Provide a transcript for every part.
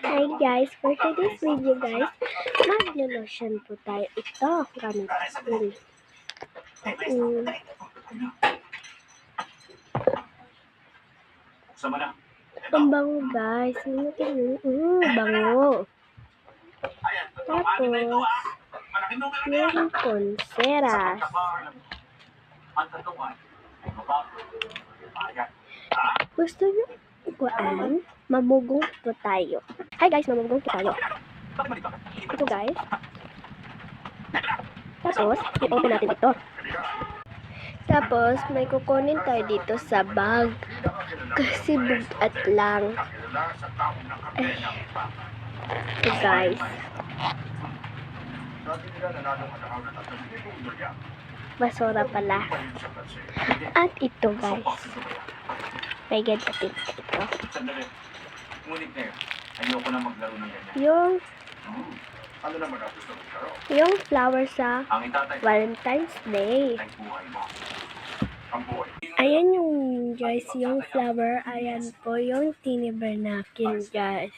Hi guys, for today's video guys, maglo-lotion po tayo. Ito, gamit. Ang bango guys. Bango. Tapos, yung Conceras. Gusto nyo ikuan? Mamugong po tayo. Hi guys, mamugong po tayo. Ito guys. Tapos, i-open natin ito. Tapos, may kukunin tayo dito sa bag. Kasi bugat lang. Ay. Ito guys. Basura pala. At ito guys. May ganito ito. Ngunit ngayon, ayoko na maglaro ng ganyan. Ano naman ang gusto mong laro? Yung flower sa Valentine's Day. Ang buhay mo. Ang buhay. Ayan yung guys, yung flower. Ayan po yung Tini Bernacin guys.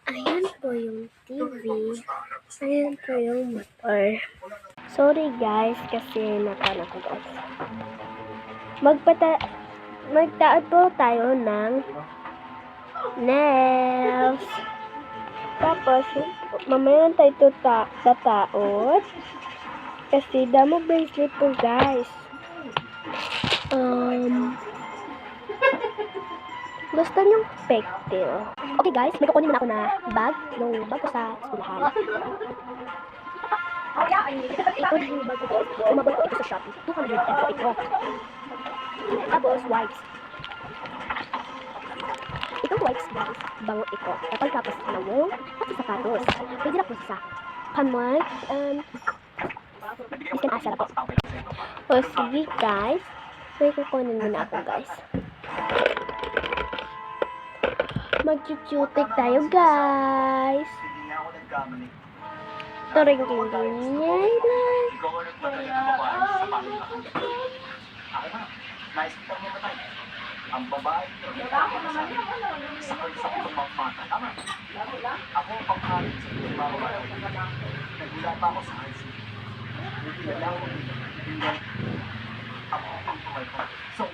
Ayan po yung TV. Ayan po yung motor. Sorry guys, kasi nakano ko guys. Magtaad po tayo ng nails. Tapos, mamaya tayo tataot. Kasi damo bracelet po guys. Gusto niyong pektil. Okay guys, may kukunin muna ako na bag. Yung bag ko sa eskwelahan. Ito na yung bag ko. Umabot ko ito sa Shopee. 200 po ito. Tapos, wipes. Itong wipes guys, bango ito. Kapag tapos na mo, at sa sapatos. Pwede na po sa panwag. Iskan asa na po. O sige guys, may kukunin muna ako guys. Mag-cutic tayo guys. Turing-turing. Ang babae, sakit-sakit ang mga mata. Tama. Ako ang panghalit sa mga babae. Nagula pa ako sa high school. Ako ang panghalit. So,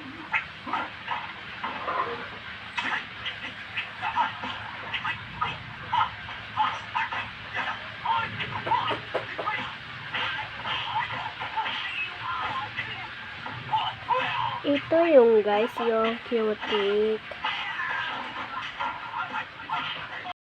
ito yung guys, yung cutic.